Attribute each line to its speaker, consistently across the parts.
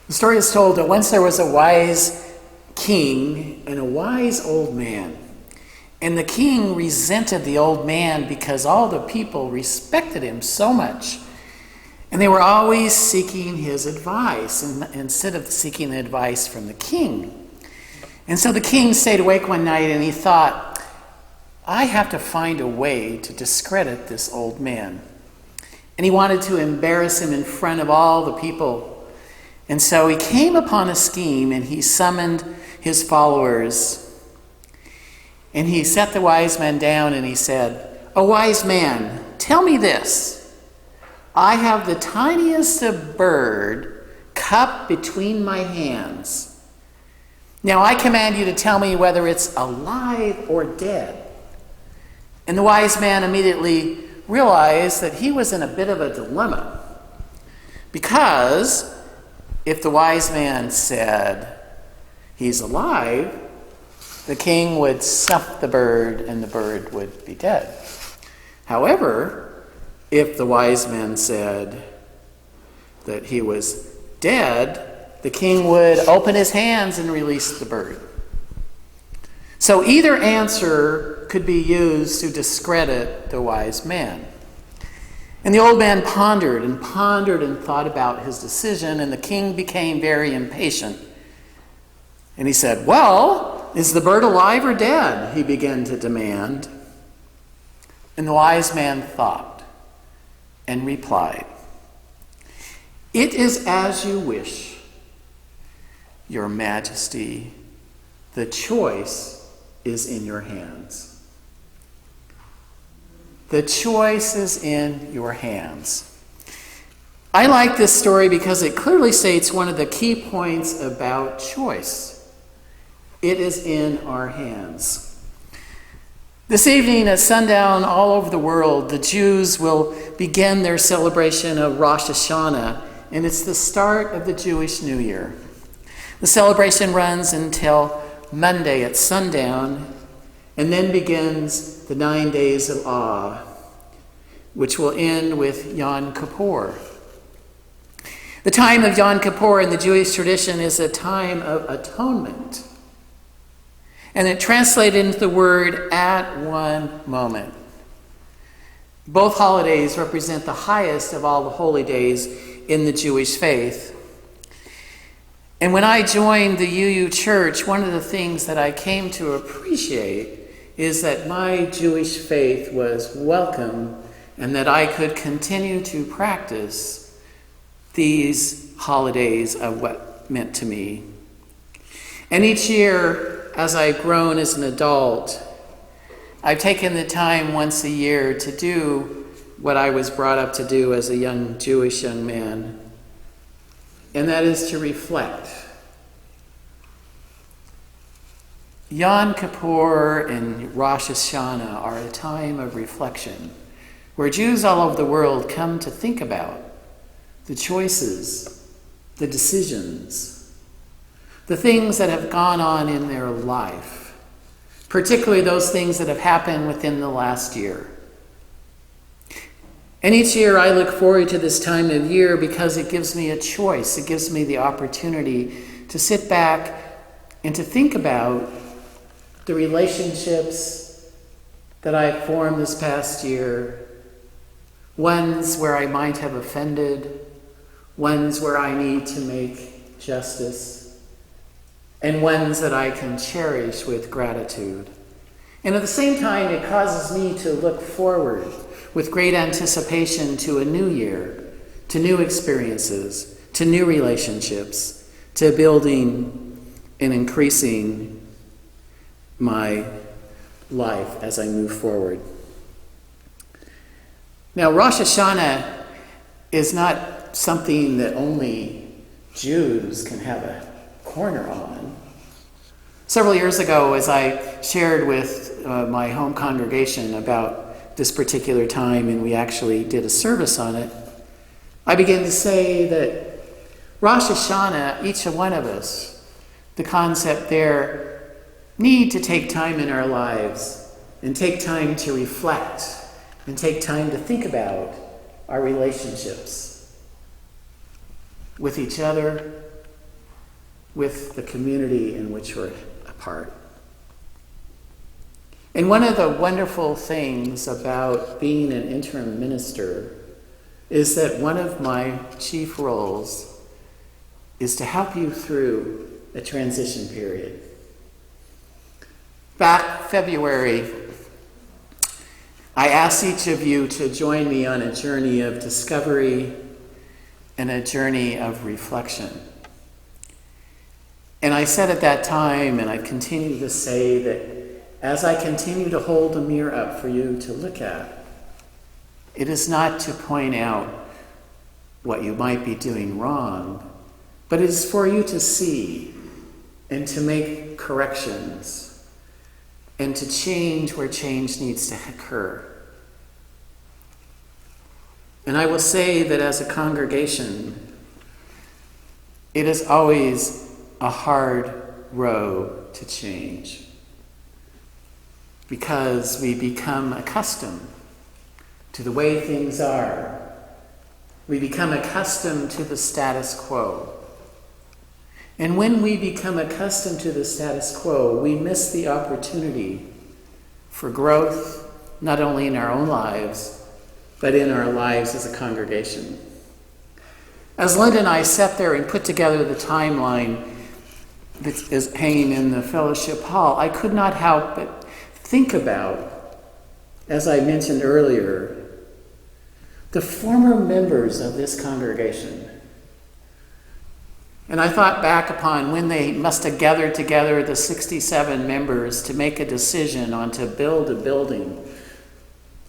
Speaker 1: The story is told that once there was a wise king and a wise old man. And the king resented the old man because all the people respected him so much. And they were always seeking his advice instead of seeking advice from the king. And so the king stayed awake one night and he thought, I have to find a way to discredit this old man. And he wanted to embarrass him in front of all the people. And so he came upon a scheme and he summoned his followers. And he set the wise man down and he said, "O wise man, tell me this. I have the tiniest of bird cupped between my hands. Now I command you to tell me whether it's alive or dead." And the wise man immediately realized that he was in a bit of a dilemma. Because if the wise man said he's alive, the king would snuff the bird and the bird would be dead. However, if the wise man said that he was dead, the king would open his hands and release the bird. So either answer could be used to discredit the wise man. And the old man pondered and thought about his decision, and the king became very impatient. And he said, "Well, is the bird alive or dead?" he began to demand. And the wise man thought and replied, "It is as you wish, Your Majesty. The choice is in your hands." The choice is in your hands. I like this story because it clearly states one of the key points about choice. It is in our hands. This evening at sundown all over the world, the Jews will begin their celebration of Rosh Hashanah, and it's the start of the Jewish New Year. The celebration runs until Monday at sundown, and then begins the 9 days of awe, which will end with Yom Kippur. The time of Yom Kippur in the Jewish tradition is a time of atonement. And it translated into the word "at one moment." Both holidays represent the highest of all the holy days in the Jewish faith. And when I joined the UU Church, one of the things that I came to appreciate is that my Jewish faith was welcome and that I could continue to practice these holidays of what meant to me. And each year, as I've grown as an adult, I've taken the time once a year to do what I was brought up to do as a young Jewish young man, and that is to reflect. Yom Kippur and Rosh Hashanah are a time of reflection where Jews all over the world come to think about the choices, the decisions, the things that have gone on in their life, particularly those things that have happened within the last year. And each year I look forward to this time of year because it gives me a choice. It gives me the opportunity to sit back and to think about the relationships that I've formed this past year, ones where I might have offended, ones where I need to make justice, and ones that I can cherish with gratitude. And at the same time, it causes me to look forward with great anticipation to a new year, to new experiences, to new relationships, to building and increasing my life as I move forward. Now, Rosh Hashanah is not something that only Jews can have a corner on. Several years ago, as I shared with my home congregation about this particular time, and we actually did a service on it, I began to say that Rosh Hashanah, each one of us, the concept there, need to take time in our lives and take time to reflect and take time to think about our relationships with each other, with the community in which we're a part. And one of the wonderful things about being an interim minister is that one of my chief roles is to help you through a transition period. Back February, I asked each of you to join me on a journey of discovery and a journey of reflection. And I said at that time, and I continue to say, that as I continue to hold the mirror up for you to look at, it is not to point out what you might be doing wrong, but it is for you to see and to make corrections and to change where change needs to occur. And I will say that as a congregation, it is always a hard road to change, because we become accustomed to the way things are. We become accustomed to the status quo. And when we become accustomed to the status quo, we miss the opportunity for growth, not only in our own lives, but in our lives as a congregation. As Linda and I sat there and put together the timeline that is hanging in the fellowship hall, I could not help but think about, as I mentioned earlier, the former members of this congregation. And I thought back upon when they must have gathered together, the 67 members, to make a decision on to build a building.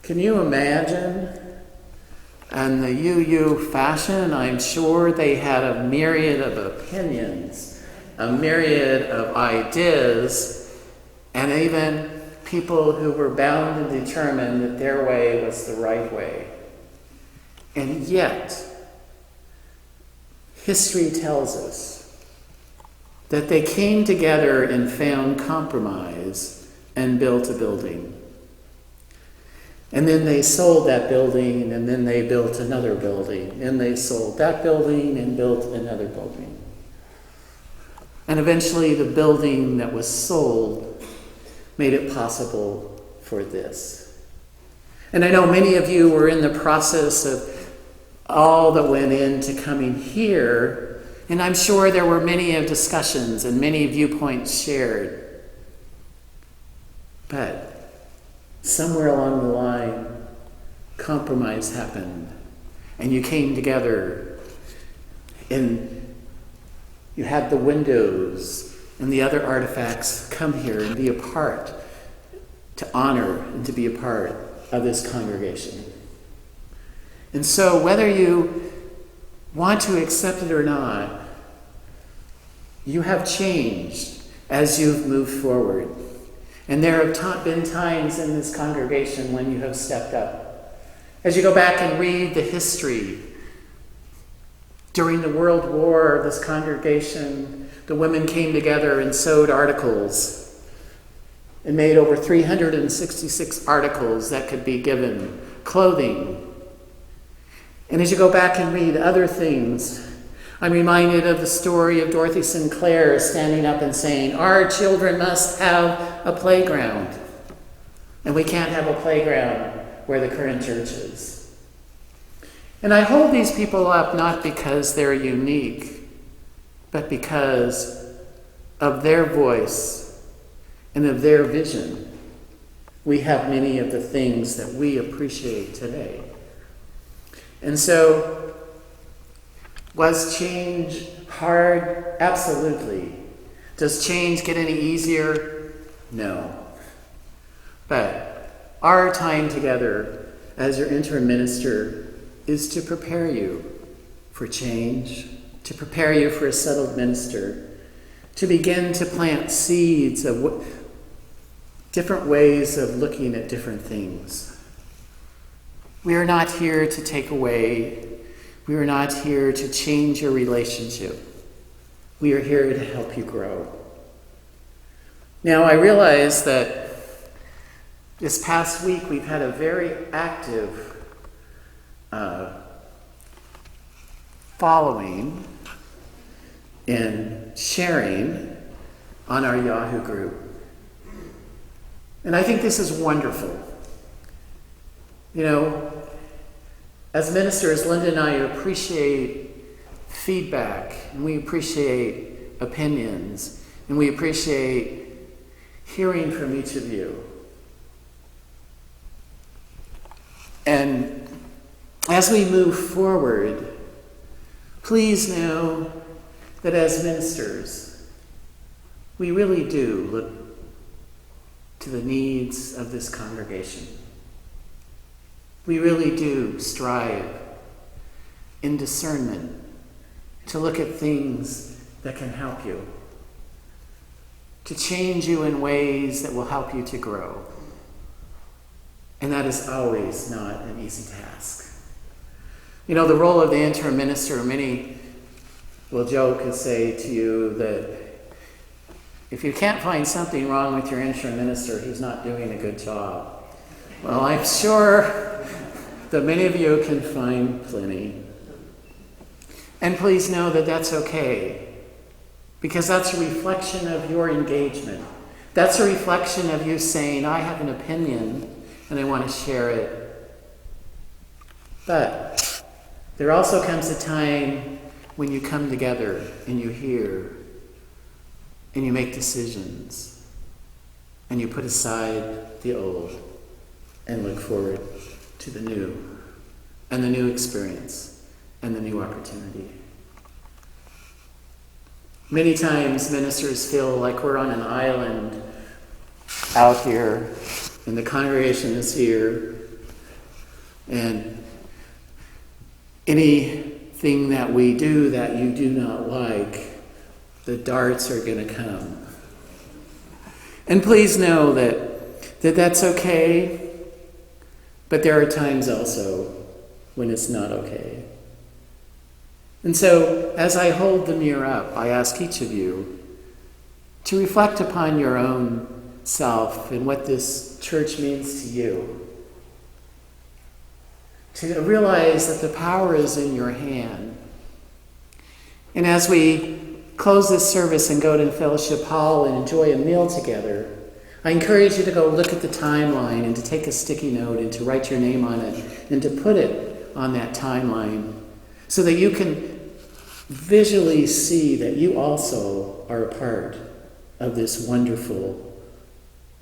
Speaker 1: Can you imagine? In the UU fashion, I'm sure they had a myriad of opinions, a myriad of ideas, and even people who were bound and determined that their way was the right way. And yet, history tells us that they came together and found compromise and built a building. And then they sold that building, and then they built another building, and they sold that building and built another building. And eventually the building that was sold made it possible for this. And I know many of you were in the process of all that went into coming here, and I'm sure there were many of discussions and many viewpoints shared. But somewhere along the line, compromise happened, and you came together, and you had the windows and the other artifacts come here and be a part, to honor and to be a part of this congregation. And so whether you want to accept it or not, you have changed as you've moved forward. And there have been times in this congregation when you have stepped up. As you go back and read the history, during the World War, this congregation, the women came together and sewed articles and made over 366 articles that could be given, clothing. And as you go back and read other things, I'm reminded of the story of Dorothy Sinclair standing up and saying, our children must have a playground. And we can't have a playground where the current church is. And I hold these people up not because they're unique, but because of their voice and of their vision. We have many of the things that we appreciate today. And so, was change hard? Absolutely. Does change get any easier? No. But our time together as your interim minister is to prepare you for change, to prepare you for a settled minister, to begin to plant seeds of different ways of looking at different things. We are not here to take away. We are not here to change your relationship. We are here to help you grow. Now, I realize that this past week we've had a very active following in sharing on our Yahoo group. And I think this is wonderful. You know, as ministers, Linda and I appreciate feedback, and we appreciate opinions, and we appreciate hearing from each of you. And as we move forward, please know that as ministers, we really do look to the needs of this congregation. We really do strive in discernment to look at things that can help you, to change you in ways that will help you to grow. And that is always not an easy task. You know, the role of the interim minister, many will joke and say to you that if you can't find something wrong with your interim minister, he's not doing a good job. Well, I'm sure that many of you can find plenty. And please know that that's okay, because that's a reflection of your engagement. That's a reflection of you saying, I have an opinion and I want to share it. But there also comes a time when you come together and you hear and you make decisions and you put aside the old and look forward to the new and the new experience and the new opportunity. Many times ministers feel like we're on an island out here and the congregation is here, and anything that we do that you do not like, the darts are going to come. And please know that that's okay, but there are times also when it's not okay. And so, as I hold the mirror up, I ask each of you to reflect upon your own self and what this church means to you. To realize that the power is in your hand. And as we close this service and go to the fellowship hall and enjoy a meal together, I encourage you to go look at the timeline and to take a sticky note and to write your name on it and to put it on that timeline so that you can visually see that you also are a part of this wonderful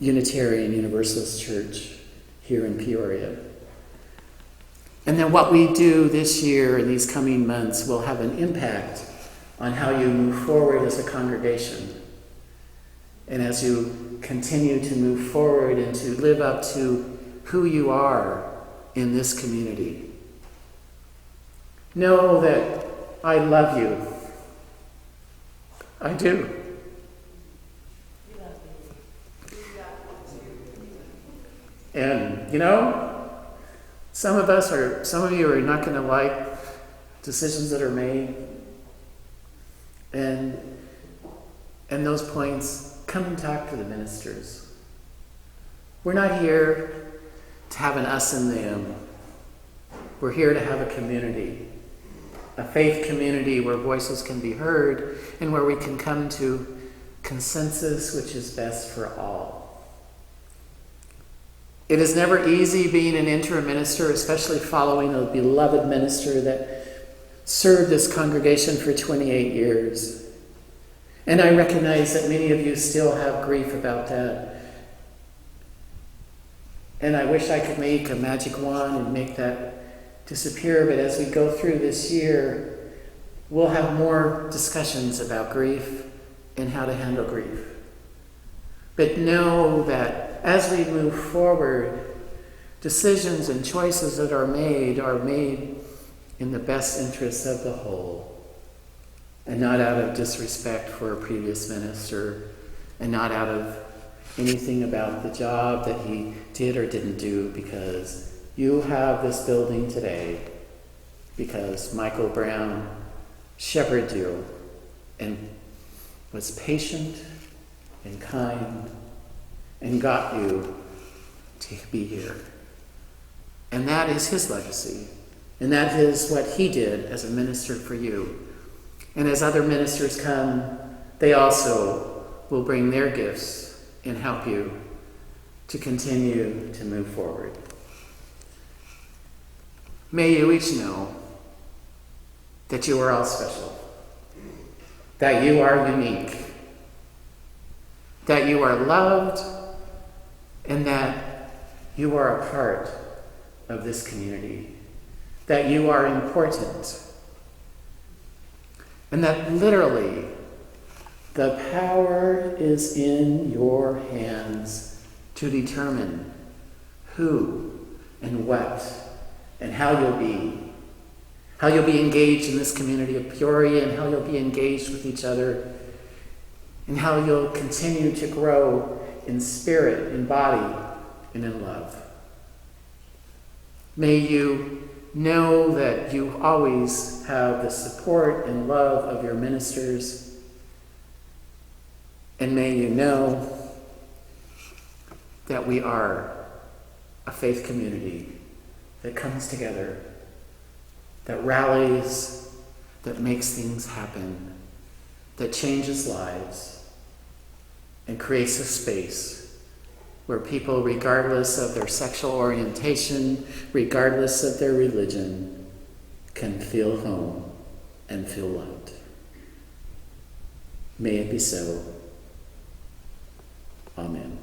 Speaker 1: Unitarian Universalist Church here in Peoria. And then what we do this year and these coming months will have an impact on how you move forward as a congregation. And as you continue to move forward and to live up to who you are in this community. Know that I love you. I do. And, you know, some of you are not going to like decisions that are made. And those points, come and talk to the ministers. We're not here to have an us and them. We're here to have a community, a faith community where voices can be heard and where we can come to consensus which is best for all. It is never easy being an interim minister, especially following a beloved minister that served this congregation for 28 years. And I recognize that many of you still have grief about that. And I wish I could make a magic wand and make that disappear, but as we go through this year, we'll have more discussions about grief and how to handle grief. But know that as we move forward, decisions and choices that are made in the best interests of the whole, and not out of disrespect for a previous minister, and not out of anything about the job that he did or didn't do, because you have this building today because Michael Brown shepherded you and was patient and kind and got you to be here. And that is his legacy. And that is what he did as a minister for you. And as other ministers come, they also will bring their gifts and help you to continue to move forward. May you each know that you are all special, that you are unique, that you are loved, and that you are a part of this community, that you are important, and that literally the power is in your hands to determine who and what and how you'll be engaged in this community of Peoria, and how you'll be engaged with each other, and how you'll continue to grow in spirit, in body, and in love. May you know that you always have the support and love of your ministers, and may you know that we are a faith community that comes together, that rallies, that makes things happen, that changes lives, and creates a space where people, regardless of their sexual orientation, regardless of their religion, can feel home and feel loved. May it be so. Amen.